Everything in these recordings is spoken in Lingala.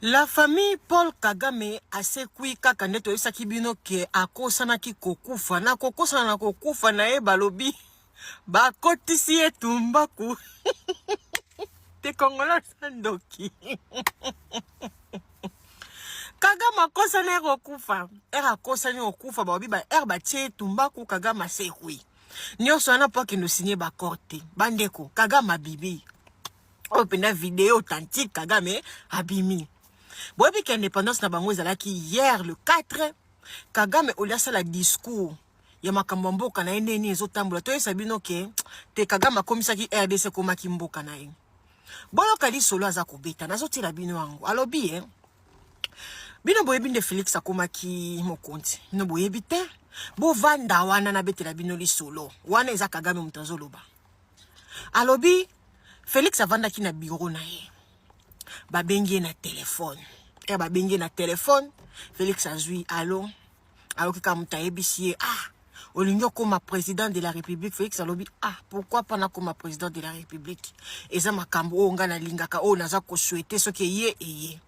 La famille Paul Kagame asekui kaka ndeto yesaki bino ke akosanaki kokufa na kokosana na kokufa na ye balobi bakotisi ye tumbaku te kongola sandoki Kagame akosana ye kokufa akosani kokufa balobi ba batie tumbaku Kagame asekui nyonso wana po akende signer bakor te bandeko Kagame abibi openda vidéo authentique Kagame abimi. Boyebi que l'indépendance na bango ezalaki hier le 4 Kagame oliasa la discours ya makambo mboka na ye neni ezotambola toyesa bino ke te Kagame akomisaki RDC komaki mboka na ye boyoka lisolo aza kobeta nazotila bino yango alobi bino boyebi nde Félix akomaki mokonzi bino boyebi te bovanda wana na betela bino lisolo wana eza Kagame moto azoloba alobi Félix avandaki na bureau na ye babengi na téléphone babengi na téléphone Félix azui allo kika mutayebisi olingo koma président de la République Félix alobi pourquoi pas na koma président de la République eza makambo nga na lingaka naza ko souhaiter soki ye eye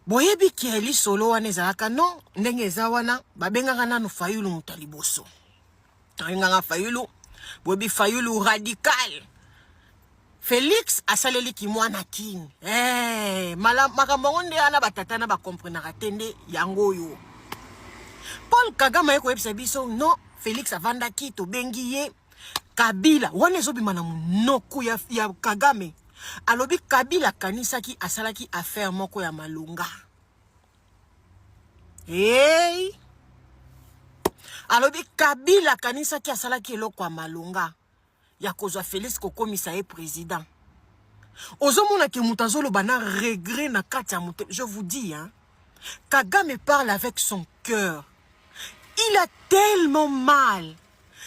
boyebi ki li solo wana ezalaka non ndenge eza wana babengaka nanu Fayulu mutaliboso nganga Fayulu boyebi Fayulu radical Félix asaleli ki mwana king makambo ngonde ana batata na ba comprendre tende yango yo Paul Kagame yeko yebisa biso non Félix avandaki to bengi ye Kabila wana ezobima na munoko ya Kagame alobi Kabila kanisaki asalaki affaire moko ya malunga alobi Kabila kanisaki asalaki eloko ya malunga ya kozwa Félix kokomisa ye président ozomona ke mutazolo bana regret na kati ya moto. Je vous dis Kagame parle avec son cœur. Il a tellement mal,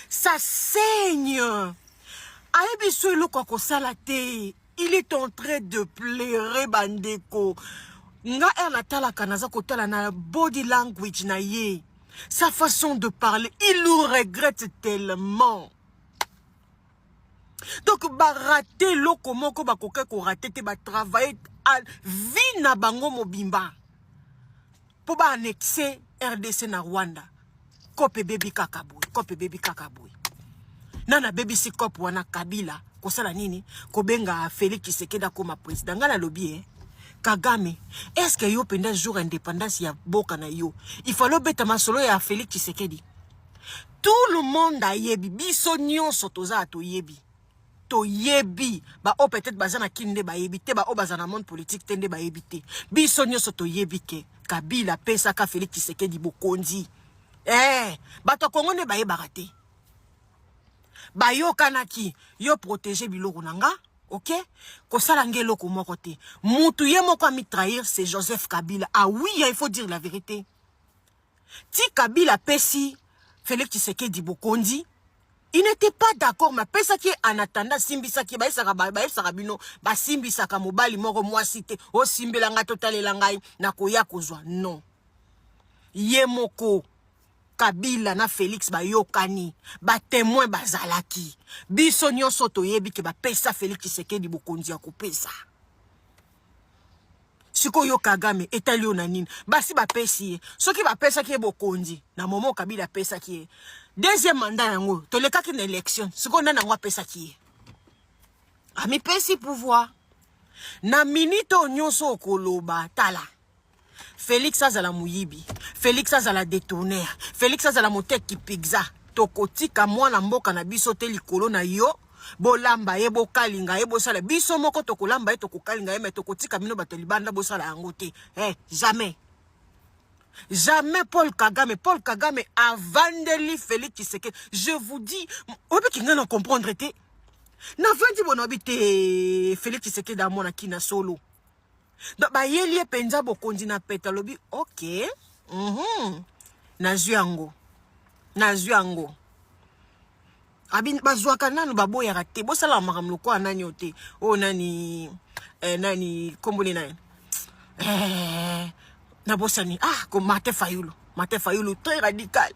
ça saigne. Ayebiso eloko kosala te. Il est en train de pleurer bandeko. Nga natala kanaza kotala na body language na ye, sa façon de parler, il nous regrette tellement. Donc ba rater loko moko ba koke ko rater te ba travailler à vie na bango mobimba po ba annexer RDC na Rwanda kope baby kakaboy nana baby si kope wana Kabila kosala nini ko benga Félix Tshisekedi koma président ngala lobby Kagame est-ce que yo penda jour indépendance ya boka na yo il faut beta masolo ya Félix Tshisekedi tout le monde a yebi biso nyonso toza to yebi to yebi ba peut-être bazana kinde ba yebite ba bazana monde politique tende ba yebite biso nyoso to yebike Kabila pesa ka Félix Tshisekedi bokonzi bato kongo ne ba yebakate ba yo kanaki yo protéger biloko nanga OK ko sala ngelo ko moko te mutu ye moko a mitrair c'est Joseph Kabila oui il faut dire la vérité ti Kabila pesi Félix Tshisekedi bokonzi. Il n'était pas d'accord, mais pesa qui en attendant simbisa qui sarabino ba simbisa ka mobali moko moi cité o simbelanga total langai na koya kozwa non. Yemoko Kabila na Félix ba yokani ba témoin bazalaki. Biso nyonso to yebi ke ba pesa Félix Tshisekedi bokonzi ya kopesa. Siko yo Kagame etalio na nini basi ba pesi soki ba pesa ki bokonzi na momo Kabila pesa ki deuxième mandat yango to leka ki na élection siko na ngwa pesa ki ami pesi pouvoir na minito nyonso okoloba tala Félix azala muyibi Félix azala détourneur Félix azala moteki pizza tokotika mwana mboka na biso te likolo na yo bolamba ye bokalinga ye bosala biso moko tokolamba ye tokokalinga ye me tokotika mino bato libanda bosala yango te jamais Paul Kagame a vandeli Félix Tshisekedi. Je vous dis obi kinga na comprendre te na vandi bona obite Félix Tshisekedi amona kina solo donc ba yelie penza bokonzi na peta lobi OK nazyango abin bazwaka nanu baboya te bosala makamlo kwa nani ote nani kombole nani na bosani comme Martin Fayulu très radical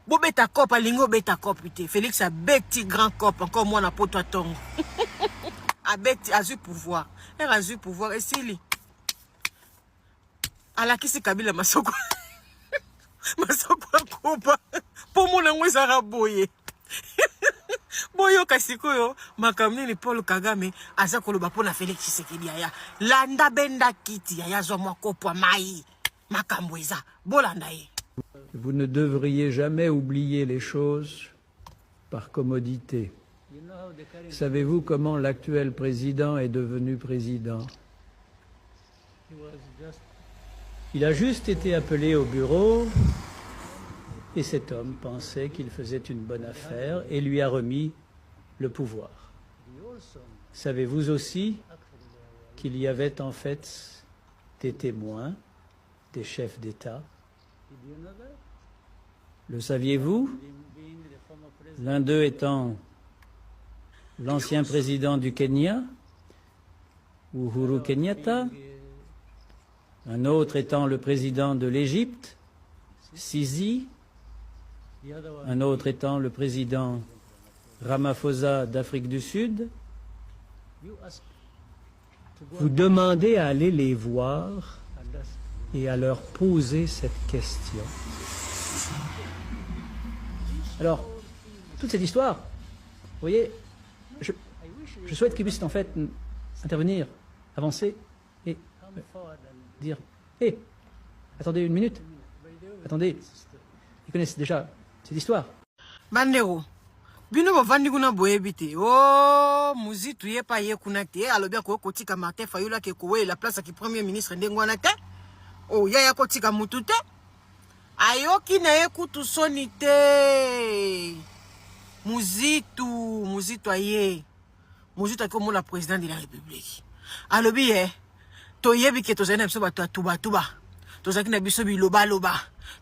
bobeta cop alingo beta cop te Félix a beti grand cop encore moi na poto atongo a beti azu pouvoir et sili alakisi Kabila masoko masoko akopa po mona ngweza boye boyo kasikoyo makamni ni Paul Kagame aza koloba pona Félix Tshisekedi aya landa benda kiti aya zo makopo mai makambweza bolanda ye. Vous ne devriez jamais oublier les choses par commodité. Savez-vous comment l'actuel président est devenu président? Il a juste été appelé au bureau et cet homme pensait qu'il faisait une bonne affaire et lui a remis le pouvoir. Savez-vous aussi qu'il y avait en fait des témoins, des chefs d'État? Le saviez-vous? L'un d'eux étant l'ancien président du Kenya, Uhuru Kenyatta, un autre étant le président de l'Égypte, Sisi, un autre étant le président Ramaphosa d'Afrique du Sud. Vous demandez à aller les voir et à leur poser cette question. Alors, toute cette histoire, vous voyez, je souhaite qu'ils puissent en fait intervenir, avancer et dire « Hé, attendez une minute, attendez, ils connaissent déjà cette histoire. » Bandero, bino bavandi kuna boyebite. Oh, muzitu ye pa ye kuna te. Alobia ko kotika Martin Fayulu ke kowe la place ki premier ministre ndengwana te. Oh, ya kotika mutu te. Ayoki na ye kutu soni te. Muzitu aye. Muzitu akomo la président de la République. Alobi to yebi ke to zena biso bato tuba. To zaki na biso biloba.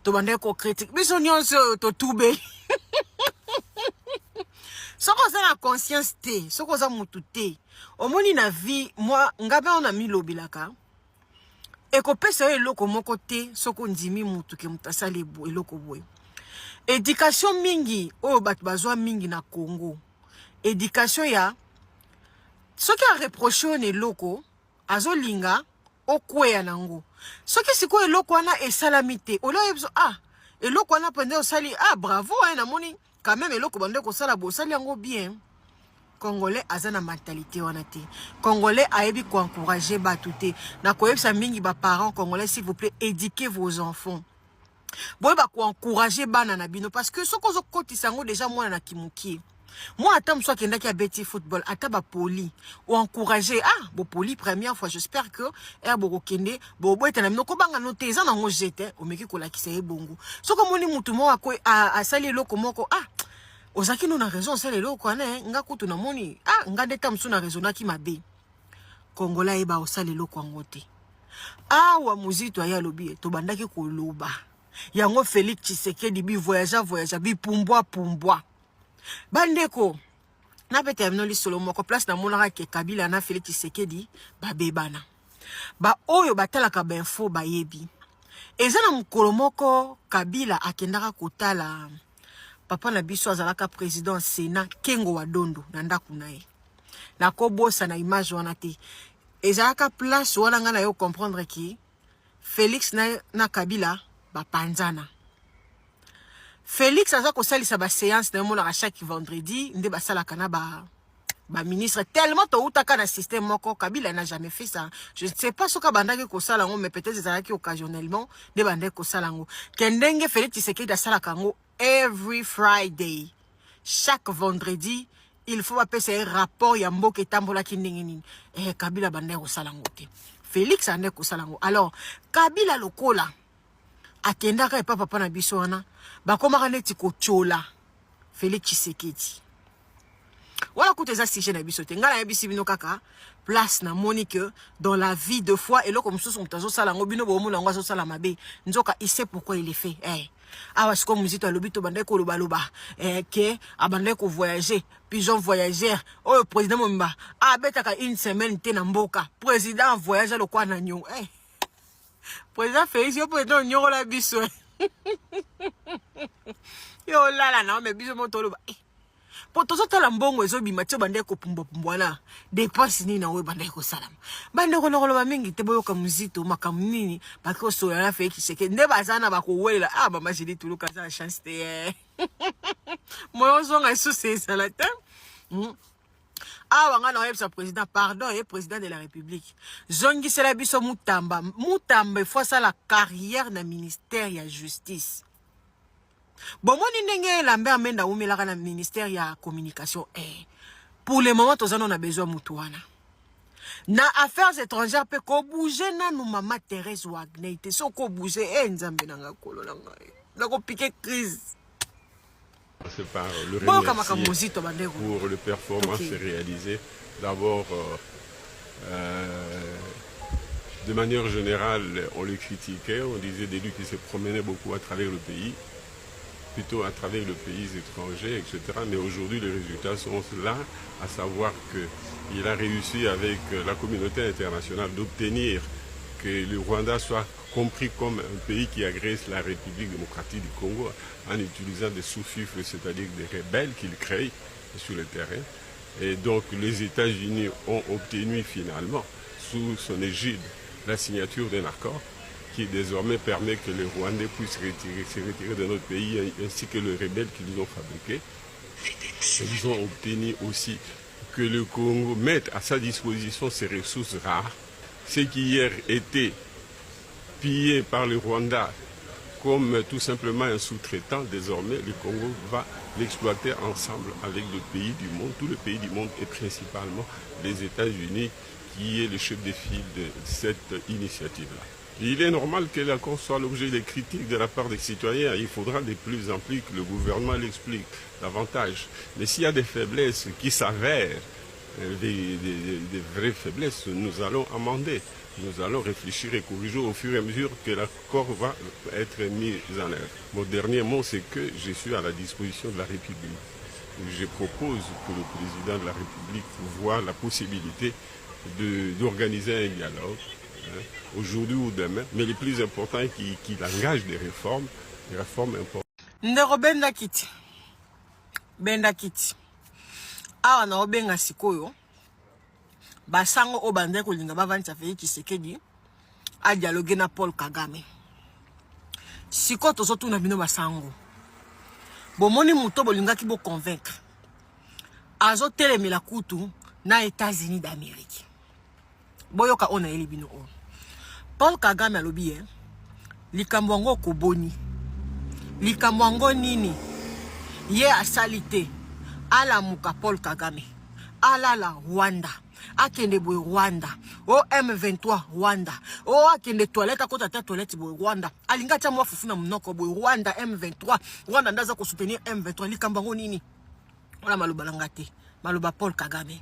To bande ko critique. Biso nyonso to tube. Soko za la conscience te, soko za mutu te. Omoni na vie, moi ngabe on a mis lobilaka. Eko pesa eloko moko te, soko ndimi mutu ke mutasali eloko boy. Éducation mingi, o bat bazwa mingi na Congo. Éducation ya soki a reproché on eloko, azolinga okweya nango. Soki siko eloko wana esalamite, olo yebso eloko wana pende osali bravo na moni. Quand même, eloko bande ko sala bo sali yango bien. Congolais azana mentalité wana te. Congolais ayebi ko encourager batouté. Na ko yebisa mingi ba parents congolais, s'il vous plaît, éduquez vos enfants. Boye ba ko encourager bana na bino parce que soko zo kotisa ngo déjà mwana na kimuki. Moi attends soit kenda ki a beti football ata ba poli ou encourager bo poli première fois j'espère que bo kende bo boeta na minoko banga no te za na ngo jete o meki ko la kisa bongo. Soko moni mutu mo ako a sali loko moko ozaki no na raison sali loko ana nga kutu na moni nga deta msu na raison na ki mabe. Congolais ba osali loko ngote. Wa muzito ya lobi to bandaki ko loba. Yango Félix Tshisekedi bi voyage bi pumbwa. Bandeko na pete aminoli solo moko place na monaka ke Kabila na Félix Tshisekedi bebana. Ba oyo batalaka info bayebi. Eza na mukolo moko Kabila akendaka kotala papa na biso azalaka président Sénat Kengo Wadondo na ndaku na ye. Na kobosa na image wana te. Ezalaka place wana nga na yo comprendre ki Félix na Kabila bapanzana. Félix aza ko salisa ba séance na mona chaque vendredi nde ba sala kana ba ministre tellement to utaka na système moko Kabila n'a jamais fait ça. Je ne sais pas ce que bandaki ko sala ngo mais peut-être ezalaki occasionnellement de bandaki ko sala ngo. Kendenge Félix Tshisekedi sala kango every Friday. Chaque vendredi, il faut appeler un rapport ya mboka etambola ki ndenge nini. Kabila bandaki ko sala ngo te. Félix ande ko sala ngo. Alors, Kabila lokola akendaka epa papa na biso wana bakomaka neti kochola Félix Tshisekedi. Voilà koute eza sujet na biso te ngala yebisi bino kaka place na monique dans la vie de foi et loko mususu mutazo sala ngo bino bo muna ngo azo sala mabe nzoka il sait pourquoi il est fait awa siko muzito alobi to bande ko loba ke abande ko voyager pigeon voyageur oyo président momba abetaka une semaine te na mboka président voyage le kwa na nyo président Félix yo président nyo la biso yo lala na me biso motolo po tozotala mbongo ezobima tie bande kopumbwa dépense nini na oyo bande kosalama bande kolokoloba mingi te boyoka muzito makambo nini bakosola na Félix Tshisekedi nde baza na bakowelela mama Julie Tuluka aza chance te moyo ozonga lisusu ezala te awa nga na oyebisa président pardon ye président de la république zongisela biso mutamba faut ça la carrière na ministère ya justice bomoni ndenge elamba amenda umelaka na ministère ya communication pour le moment tozana on a besoin mutu wana na affaires étrangères pe ko bouger nanu mama Thérèse Wagner te so ko bouger nzambe nanga kolola ngai na ko piquer crise. C'est par le remercier pour les performances réalisées. D'abord, de manière générale, on le critiquait, on disait des lui qui se promenaient beaucoup à travers le pays, plutôt à travers les pays étrangers, etc. Mais aujourd'hui, les résultats sont là, à savoir qu'il a réussi avec la communauté internationale d'obtenir que le Rwanda soit compris comme un pays qui agresse la République démocratique du Congo en utilisant des sous-fifres, c'est-à-dire des rebelles qu'il crée sur le terrain. Et donc les États-Unis ont obtenu finalement, sous son égide, la signature d'un accord qui désormais permet que les Rwandais puissent se retirer de notre pays ainsi que les rebelles qu'ils ont fabriqués. Ils ont obtenu aussi que le Congo mette à sa disposition ses ressources rares, ce qui hier était pillé par le Rwanda comme tout simplement un sous-traitant. Désormais, le Congo va l'exploiter ensemble avec le pays du monde, tous les pays du monde et principalement les États-Unis qui est le chef de file de cette initiative-là. Il est normal que l'accord soit l'objet de critiques de la part des citoyens. Il faudra de plus en plus que le gouvernement l'explique davantage. Mais s'il y a des faiblesses qui s'avèrent, des vraies faiblesses, nous allons amender. Nous allons réfléchir et corriger au fur et à mesure que l'accord va être mis en œuvre. Mon dernier mot, c'est que je suis à la disposition de la République. Je propose que le président de la République voit la possibilité d'organiser un dialogue, aujourd'hui ou demain, mais le plus important est qu'il engage des réformes importantes. Ndero benda kiti. Benda kiti. Awa na obenga sikoyo. Basango obande kolinga bavandi Félix Tshisekedi a dialoguer na Paul Kagame. Siko tozotu na bino basango. Bomoni muto bolinga ki bo convaincre. Azo telemela kutu na États-Unis d'Amérique. Boyoka ona eli bino on. Paul Kagame alobi likambo yango koboni. Likambo yango nini? Ye asalite ala muka Paul Kagame. Ala la Rwanda. Akende boy Rwanda. O M23 Rwanda. O akende toilette akota ta toilette boy Rwanda. Alinga cha mwa fufuna mnoko boy Rwanda M23. Rwanda ndaza ko soutenir M23 likambo yango nini? Wala maloba langate. Maloba Paul Kagame.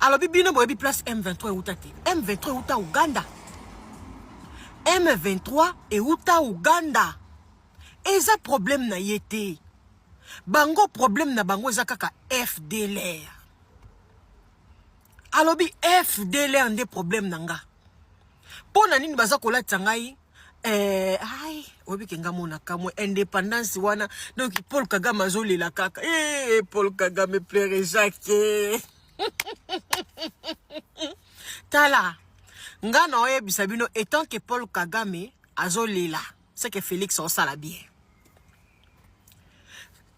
Alors bibino boy bi place M23 utate. M23 uta Uganda. M23 et uta Uganda. Eza problème na yete. Bango problème na bango eza kaka FDLR. Alobi FDLR nde problème nanga. Pona nini baza kolata ngai ai obi kenga mona kamwe indépendance wana donc Paul Kagame azolela kaka Paul Kagame pleure Jacques. Tala nga na oyebisa bino étant que Paul Kagame azolela c'est que Félix osala bien.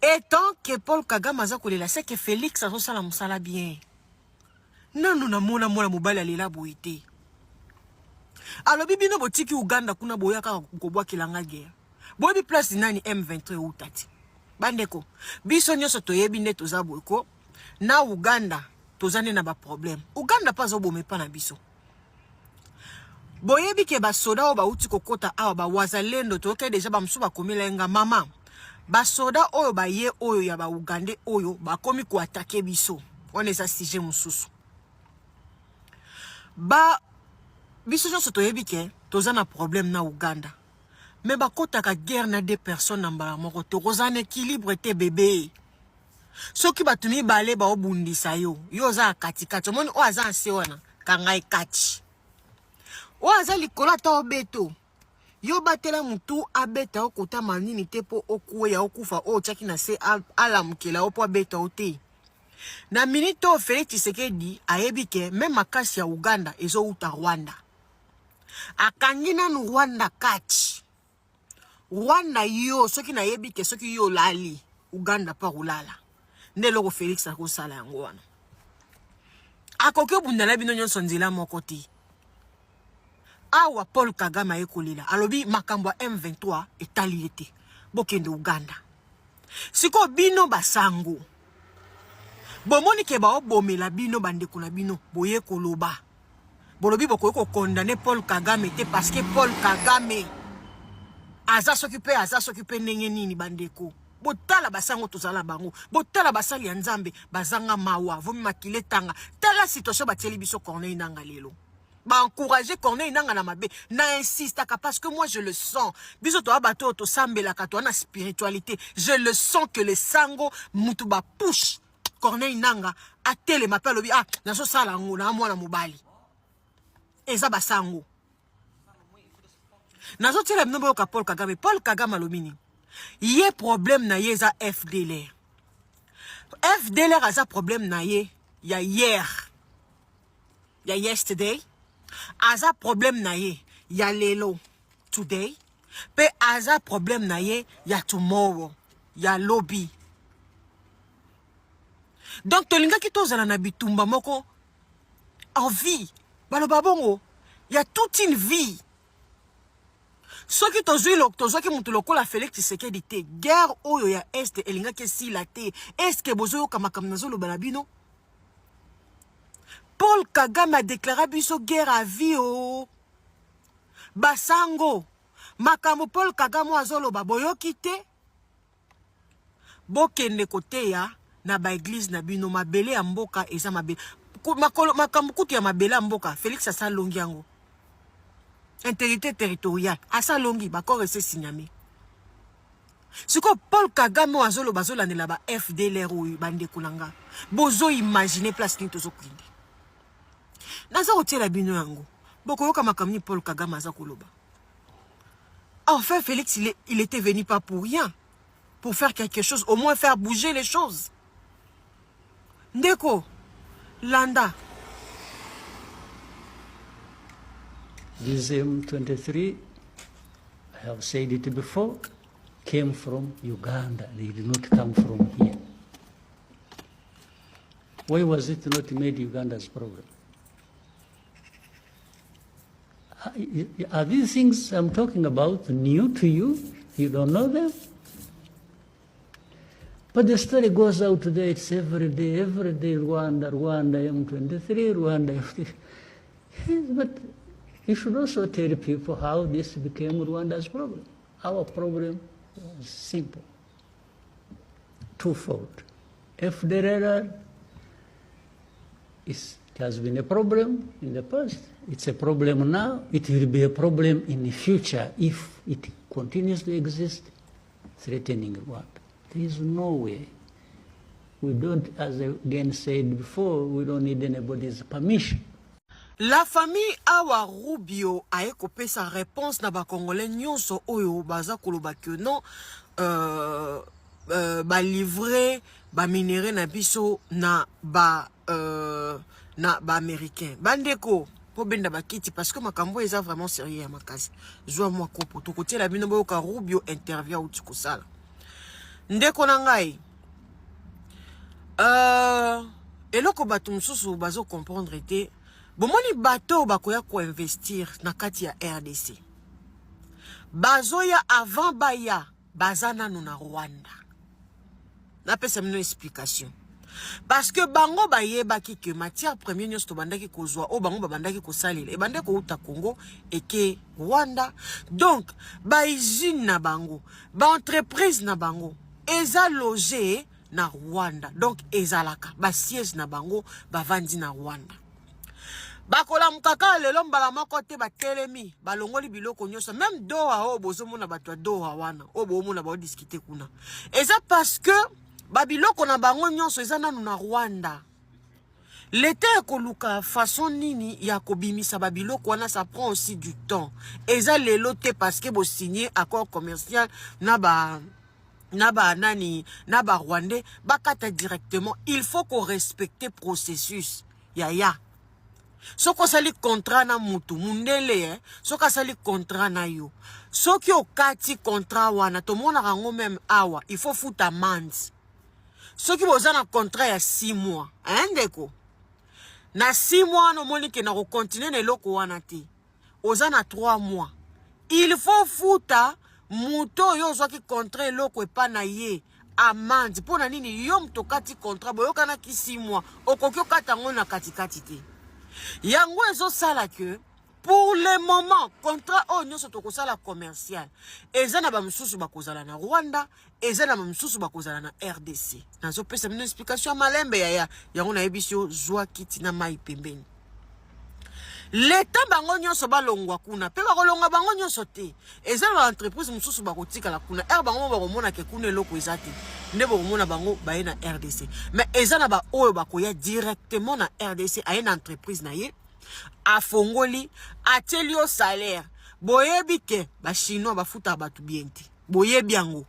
Étant que Paul Kagame azokolela c'est que Félix osala musala bien. Non, nous n'avons pas mobile à l'ila boité. Alors, bibino botiki Uganda kuna boyaka kobwa kilanga guerre. Bobi place nani M23 utati. Bandeko, biso nyoso toyebi ne toza boyko na Uganda tozane na ba problème. Uganda pas obome pa na biso. Boyebi ke ba soda o ba uti kokota awa ba wazalendo toke deja ba msuba komilenga mama. Ba soda oyo ba ye oyo ya ba Ugande oyo ba komi ko attaquer biso. On est assigé mususu. Ba biso nyonso toyebi ke toza na problème na Uganda. Mais ba kotaka guerre na deux personnes na mbala moko to kozana équilibre te bébé. Soki batumi bale ba obundisa yo. Yo za katikati. Omoni o aza nse wana kangai kati. O aza likola ta obeto. yo batela mutu abeta okota manini te po okuwe ya okufa o tchaki na se alamukela opo abeta ote. Na minito Félix Tshisekedi ayebi ke même makasi ya Uganda ezo uta Rwanda. Akangi nanu Rwanda kati. Rwanda yo soki na yebi ke soki yo lali Uganda pa ulala. Nde loko Félix akosala yango wana. Akoke bundala bino nyonso nzela moko te. Awa Paul Kagame ayekolela alobi makambo ya M23 etali ete bokende Uganda. Siko bino basango. Bomoni ke ba obomela bino bandeko na bino boye koloba. Bolobi bokoye ko condamner Paul Kagame te parce que Paul Kagame aza s'occuper ndenge nini bandeko. Botala basango tozala bango. Botala basali ya Nzambe bazanga mawa vomi makile tanga. Tala situation bateli biso Corneille Nangaa lelo. Ba encourager Corneille Nangaa na mabe na insiste parce que moi je le sens. Biso to abato to sambela ka to na spiritualité. Je le sens que le sango mutu ba push Corneille Nangaa a tele m'appelle obi ah nazo sala ngo na mwana mobali. Eza basango. Nazo tele mnombo ka Paul Kagame. Paul Kagame alomini. Yé problème na ye za FDLR. FDLR a za problème na ye ya hier. Ya yesterday. Aza problème na ye ya lelo today. Pe aza problème na ye ya tomorrow. Ya lobby. Donc tolinga ki tozala na bitumba moko en vie. Baloba bongo, y a toute une vie. Ce qui tozoki mutu lokola Félix Tshisekedi te guerre oyo ya est elinga ke si la te est que bozo kamakam nazolo balabino. Paul Kagame a déclaré biso guerre à vie o. Basango makambo Paul Kagame azolo baboyoki te. Bokende kote ya na ba église na bino mabele ya mboka eza mabele. Makambo kutu ya mabele ya mboka Félix asa longi yango. Intégrité territoriale asa longi bakor ese signamé. Siko Paul Kagame azolo bazola ne la ba FDLR ou bande kulanga. Bozo imaginer place ni tozo kwindi. Naza otela bino yango. Boko yoka makamni Paul Kagame aza koloba. Enfin Félix il était venu pas pour rien. Pour faire quelque chose, au moins faire bouger les choses. Ndeko Landa. This M23, I have said it before, came from Uganda. They did not come from here. Why was it not made Uganda's problem? Are these things I'm talking about new to you? You don't know them? But the story goes out today, it's every day, Rwanda, M23, Rwanda. But you should also tell people how this became Rwanda's problem. Our problem was simple, twofold. FDLR it has been a problem in the past. It's a problem now. It will be a problem in the future if it continues to exist, threatening Rwanda. There is no way. We don't, as I again said before, we don't need anybody's permission. La famille Awa Rubio a écopé sa réponse na ba Congolais nyonso oyo baza koloba que non ba livrer ba minéré na biso na ba américain. Bandeko po benda ba kiti parce que makambo eza vraiment sérieux ya makasi. Zwa moi kopo to côté la bino boyo ka Rubio intervient ou tikosala. Ndeko na ngai eloko bato mususu bazo comprendre te bomoni bato bakoya ko investir na kati ya RDC bazoya avant baya bazana na Rwanda na pesa mino explication parce que bango bayebaki que matière première nyonso to bandaki kozwa o bango babandaki kosalela e bande ko uta Congo et que Rwanda donc ba usine na bango ba entreprise na bango eza logé na Rwanda donc ezalaka ba siège na bango ba vandi na Rwanda bakola mukaka lelo mbala moko te batelemi balongoli biloko nyonso même Doha o bozomona bato Doha wana o bomona ba discuter kuna eza parce que babiloko na bango nyonso eza nanu na Rwanda L'état ekoluka façon nini ya kobimisa babiloko wana, ça prend aussi du temps. Eza lelo te parce que bo signer accord commercial na ba Rwandais bakata directement. Il faut qu'on respecte processus. Ya. Soko sali contrat na mutu mundele soka sali contrat na yo. Soki okati contrat wana to mona rango même awa, il faut foutre amende. Soki boza na contrat ya 6 mois, ndeko. Na 6 mois no moni ke na ko continuer na eloko wana te. Oza na 3 mois. Il faut foutre muto yo zwaki contrat eloko epa na ye amende. Pona nini yo mtokati contrat boyo kana ki 6 mois. Okoki okata ngo na katikati te. Yango ezo sala que pour le moment contrat o nyoso tokosala commercial ezana ba msusu bakozala na Rwanda, ezana ba msusu bakozala na RDC. Nazo pesa une explication malembe ya yango na ebisio zwa kiti na mai pembeni. L'État bango nyonso balongwa kuna pe bakolonga bango nyonso te. Ezana ba entreprise msusu bakotika la kuna bango bakomona ke kuna eloko ezate. Nde bakomona bango baye na RDC. Mais ezana ba oyo bakoya directement na RDC a une entreprise na ye a fongoli ateli au salaire. Boyebi ke ba chinois bafuta batu bienti. Boyebi yango.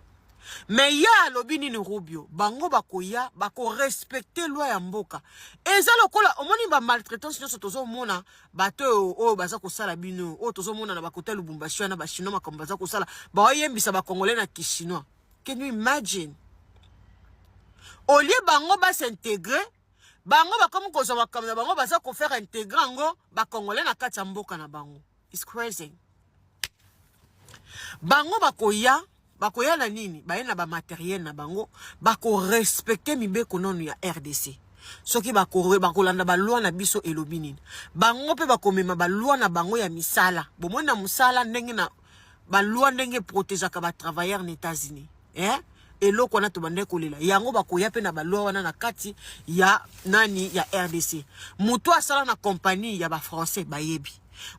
Mais ya lobini ni Rubio, bango bakoya, bako respecter loi ya mboka. Eza lokola, omoni ba maltraitance nyoso tozo mona, bato o baza ko sala bino, o tozo mona na bakote Lubumbashi na ba chinois makambo baza ko sala, ba oyembisa ba congolais na ki chinois. Can you imagine? Au lieu bango ba s'intégrer, bango ba comme ko zo makambo bango baza ko faire intégrer ngo ba congolais na kati ya mboka na bango. It's crazy. Bango bakoya bakoya na nini bayena ba matériel na bango bako respecter mibeko nonu ya RDC. Soki bakolanda ba loi na biso elobi nini bango pe bakomema ba loi na bango ya misala bomona musala ndenge na ba loi ndenge protéger ka ba travailleurs na États-Unis eloko na to bande kolela yango bakoya pe na ba loi wana na kati ya nani ya RDC. Mutu asala na compagnie ya ba français bayebi,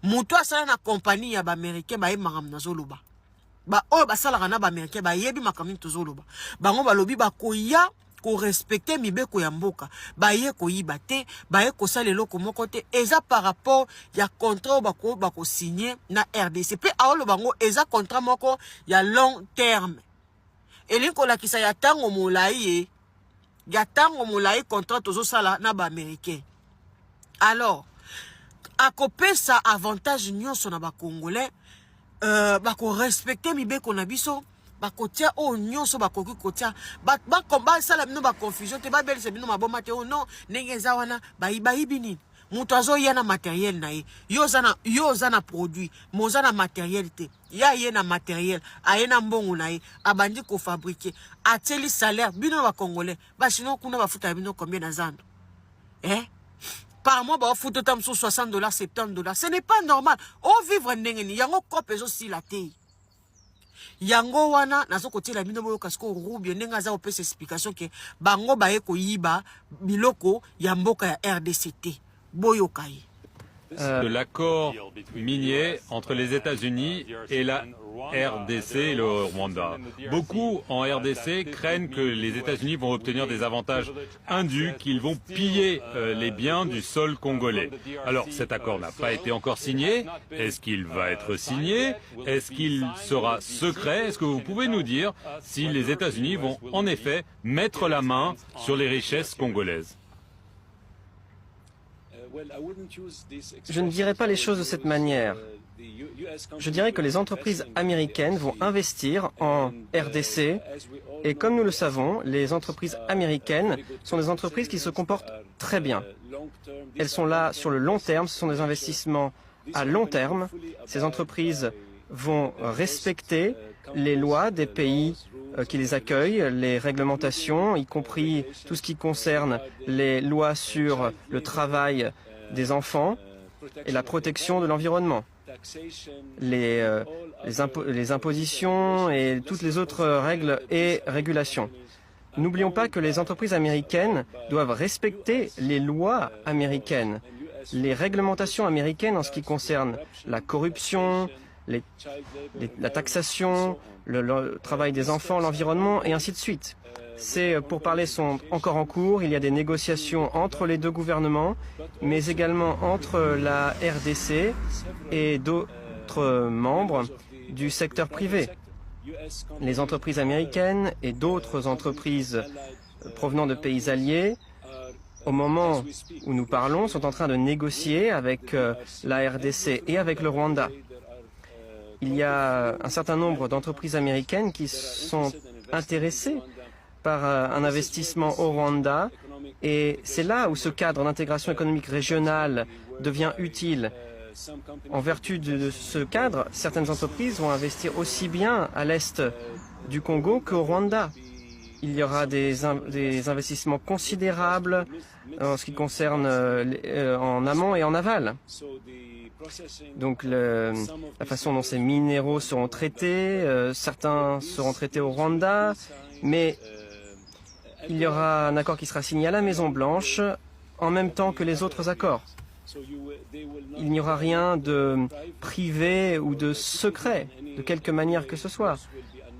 mutu asala na compagnie ya ba américain baye makam na zoloba ba oyo basalaka na ba américain bayebi makamini tozoloba bango balobi bakoya ko respecter mibeko ya mboka baye koyiba te baye kosala eloko moko te eza par rapport ya contrat bako signer na RDC pe aolo bango eza contrat moko ya long terme elinko la kisa ya tango molai contrat tozo sala na ba américain. Alors akopesa avantage nyonso na ba congolais bako respecter mibeko na biso bako tia o nyonso bako kotia ba sala bino ba confusion te ba belise bino maboma te o non ndenge za wana bayibi nini mutu azo yana matériel na ye yo zana produit mozana matériel te ya ye na matériel ayena mbongo na ye abandi ko fabriquer ateli salaire bino ba congolais ba chinois kuna bafuta bino combien na zando par mois, bah, faut autant sur $60, $70. Ce n'est pas normal. On vivre n'engeni. Yango kope zo si la te. Yango wana nazo kote la bino boyo kasko Rubio nenga za opesa explication ke bango baye ko yiba biloko ya mboka ya RDCT. Boyo kai. De l'accord minier entre les États-Unis et la RDC et le Rwanda. Beaucoup en RDC craignent que les États-Unis vont obtenir des avantages indus, qu'ils vont piller les biens du sol congolais. Alors cet accord n'a pas été encore signé. Est-ce qu'il va être signé? Est-ce qu'il sera secret? Est-ce que vous pouvez nous dire si les États-Unis vont en effet mettre la main sur les richesses congolaises? Je ne dirais pas les choses de cette manière. Je dirais que les entreprises américaines vont investir en RDC et comme nous le savons, les entreprises américaines sont des entreprises qui se comportent très bien. Elles sont là sur le long terme, ce sont des investissements à long terme. Ces entreprises vont respecter les lois des pays qui les accueillent, les réglementations, y compris tout ce qui concerne les lois sur le travail des enfants et la protection de l'environnement, les impositions et toutes les autres règles et régulations. N'oublions pas que les entreprises américaines doivent respecter les lois américaines, les réglementations américaines en ce qui concerne la corruption, la taxation, le travail des enfants, l'environnement et ainsi de suite. Ces pourparlers sont encore en cours. Il y a des négociations entre les deux gouvernements, mais également entre la RDC et d'autres membres du secteur privé. Les entreprises américaines et d'autres entreprises provenant de pays alliés, au moment où nous parlons, sont en train de négocier avec la RDC et avec le Rwanda. Il y a un certain nombre d'entreprises américaines qui sont intéressées par un investissement au Rwanda, et c'est là où ce cadre d'intégration économique régionale devient utile. En vertu de ce cadre, certaines entreprises vont investir aussi bien à l'est du Congo qu'au Rwanda. Il y aura des investissements considérables en ce qui concerne en amont et en aval. Donc la façon dont ces minéraux seront traités, certains seront traités au Rwanda, mais il y aura un accord qui sera signé à la Maison-Blanche en même temps que les autres accords. Il n'y aura rien de privé ou de secret, de quelque manière que ce soit.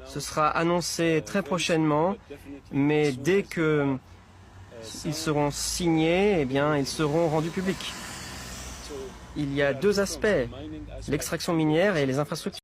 Ce sera annoncé très prochainement, mais dès qu'ils seront signés, eh bien, ils seront rendus publics. Il y a deux aspects, l'extraction minière et les infrastructures.